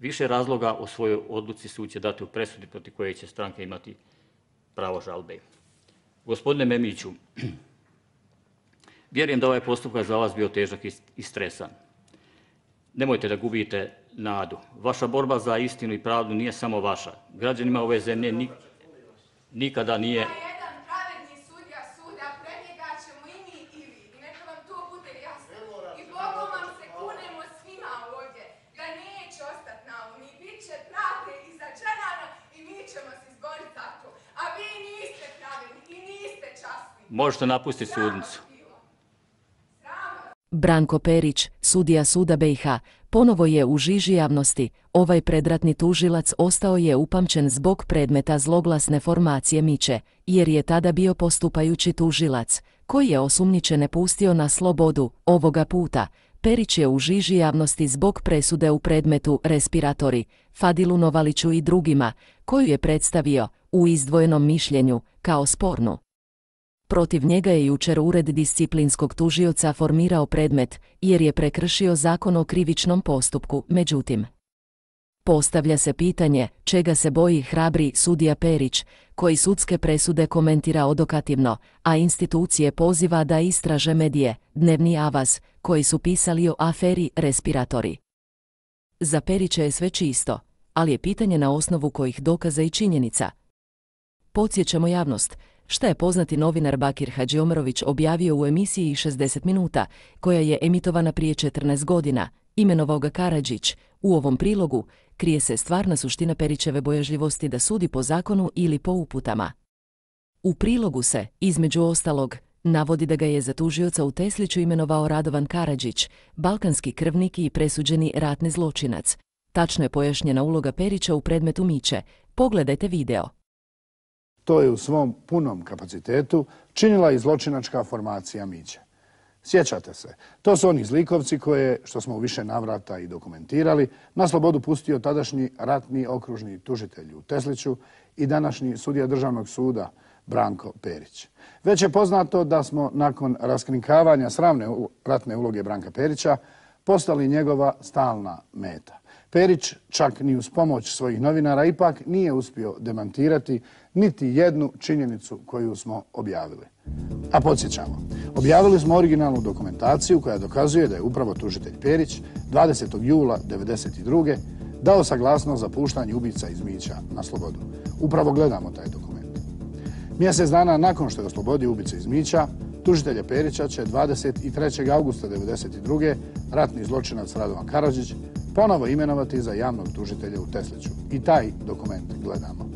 više razloga o svojoj odluci sud će dati u presudi protiv koje će stranke imati pravo žalbe. Gospodine Memiću, vjerujem da ovaj postupak za vas bio težak i stresan. Nemojte da gubite nadu. Vaša borba za istinu i pravdu nije samo vaša. Građanima ove zemlje nikada nije... Možete napustiti sudnicu. Branko Perić, sudija Suda BiH, ponovo je u žiži javnosti. Ovaj predratni tužilac ostao je upamćen zbog predmeta zloglasne formacije Miće, jer je tada bio postupajući tužilac, koji je osumnjičene pustio na slobodu. Ovoga puta, Perić je u žiži javnosti zbog presude u predmetu Respiratori, Fadilu Novaliću i drugima, koju je predstavio u izdvojenom mišljenju kao spornu. Protiv njega je jučer Ured disciplinskog tužioca formirao predmet, jer je prekršio Zakon o krivičnom postupku. Međutim, postavlja se pitanje čega se boji hrabri sudija Perić, koji sudske presude komentira odokativno, a institucije poziva da istraže medije, Dnevni Avaz, koji su pisali o aferi Respiratori. Za Perića je sve čisto, ali je pitanje na osnovu kojih dokaza i činjenica. Podsjećamo javnost, šta je poznati novinar Bakir Hadžiomerović objavio u emisiji 60 minuta, koja je emitovana prije 14 godina, imenovao ga Karadžić. U ovom prilogu krije se stvarna suština Perićeve bojažljivosti da sudi po zakonu ili po uputama. U prilogu se, između ostalog, navodi da ga je za tužioca u Tesliću imenovao Radovan Karadžić, balkanski krvnik i presuđeni ratni zločinac. Tačno je pojašnjena uloga Perića u predmetu Miće. Pogledajte video. To je u svom punom kapacitetu činila i zločinačka formacija Miće. Sjećate se, to su oni zlikovci koje, što smo u više navrata i dokumentirali, na slobodu pustio tadašnji ratni okružni tužitelj u Tesliću i današnji sudija Državnog suda Branko Perić. Već je poznato da smo nakon raskrinkavanja sramne ratne uloge Branka Perića postali njegova stalna meta. Perić, čak ni uz pomoć svojih novinara, ipak nije uspio demantirati niti jednu činjenicu koju smo objavili. A podsjećamo, objavili smo originalnu dokumentaciju koja dokazuje da je upravo tužitelj Perić 20. jula 1992. dao saglasnost za puštanje ubica iz Mića na slobodu. Upravo gledamo taj dokument. Mjesec dana nakon što je oslobodio ubice iz Mića, tužitelja Perića će 23. augusta 1992. ratni zločinac Radovan Karadžić ponovo imenovati za javnog tužitelja u Tesliću. I taj dokument gledamo.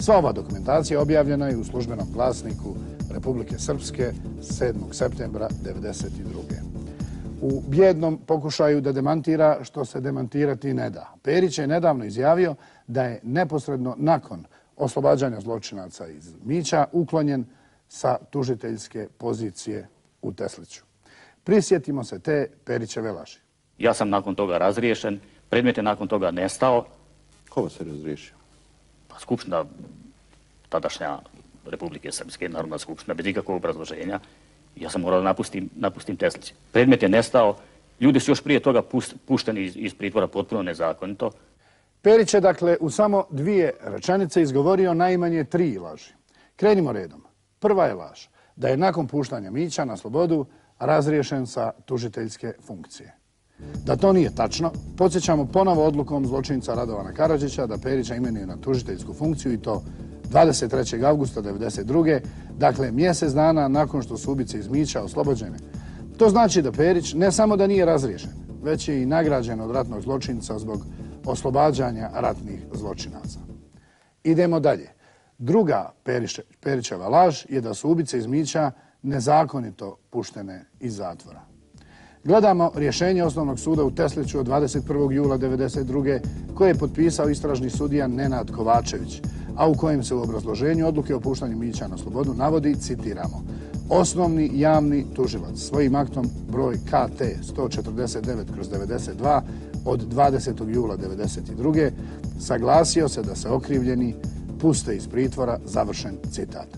Sva ova dokumentacija objavljena je u službenom glasniku Republike Srpske 7. septembra 1992. U bijednom pokušaju da demantira što se demantirati ne da. Perić je nedavno izjavio da je neposredno nakon oslobađanja zločinaca iz Mića uklonjen sa tužiteljske pozicije u Tesliću. Prisjetimo se te Perićeve laži. Ja sam nakon toga razriješen, predmet je nakon toga nestao. Ko se razriješio? Pa skupština tadašnja Republike Srpske, Narodna skupština, bez ikakvog obrazloženja. Ja sam morao da napustim Teslić. Predmet je nestao, ljudi su još prije toga pušteni iz pritvora potpuno nezakonito. Perić je dakle u samo 2 rečenice izgovorio najmanje 3 laži. Krenimo redom. Prva je laž da je nakon puštanja Mića na slobodu razriješen sa tužiteljske funkcije. Da to nije tačno, podsjećamo ponovo odlukom zločinca Radovana Karadžića da Perića imenuje na tužiteljsku funkciju i to 23. augusta 1992. Dakle, mjesec dana nakon što su ubice iz Mića oslobođene. To znači da Perić ne samo da nije razriješen, već je i nagrađen od ratnog zločinca zbog oslobađanja ratnih zločinaca. Idemo dalje. Druga Perićeva laž je da su ubice iz Mića nezakonito puštene iz zatvora. Gledamo rješenje Osnovnog suda u Tesliću od 21. jula 1992. koje je potpisao istražni sudija Nenad Kovačević, a u kojem se u obrazloženju odluke o puštanju Mića na slobodu navodi, citiramo, osnovni javni tužilac svojim aktom broj KT 149/92 od 20. jula 1992. saglasio se da se okrivljeni puste iz pritvora, završen citat.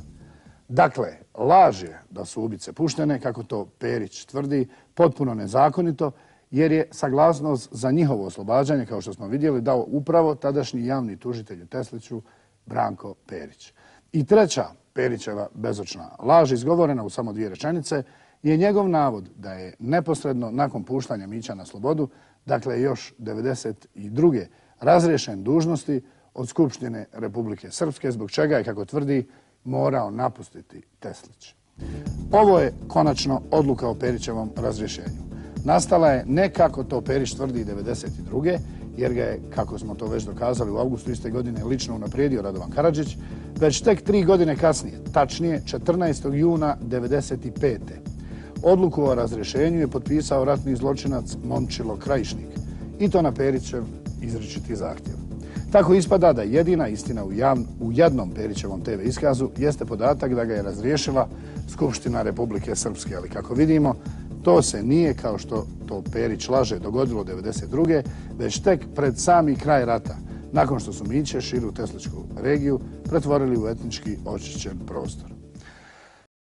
Dakle, laž je da su ubice puštene, kako to Perić tvrdi, potpuno nezakonito jer je saglasnost za njihovo oslobađanje, kao što smo vidjeli, dao upravo tadašnji javni tužitelj u Tesliću Branko Perić. I treća Perićeva bezočna laž, izgovorena u samo 2 rečenice, je njegov navod da je neposredno nakon puštanja Mića na slobodu, dakle još 1992. razriješen dužnosti od Skupštine Republike Srpske, zbog čega je, kako tvrdi, morao napustiti Teslić. Ovo je konačno odluka o Perićevom razrješenju. Nastala je ne kako to Perić tvrdi 1992. jer ga je, kako smo to već dokazali, u avgustu iste godine lično unaprijedio Radovan Karadžić, već tek 3 godine kasnije, tačnije 14. juna 1995. Odluku o razrješenju je potpisao ratni zločinac Momčilo Krajišnik, i to na Perićev izričiti zahtjev. Tako ispada da jedina istina u jednom Perićevom TV iskazu jeste podatak da ga je razriješila Skupština Republike Srpske, ali kako vidimo, to se nije, kao što to Perić laže, dogodilo 1992. već tek pred sami kraj rata, nakon što su Miće širu Tesličku regiju pretvorili u etnički očišćen prostor.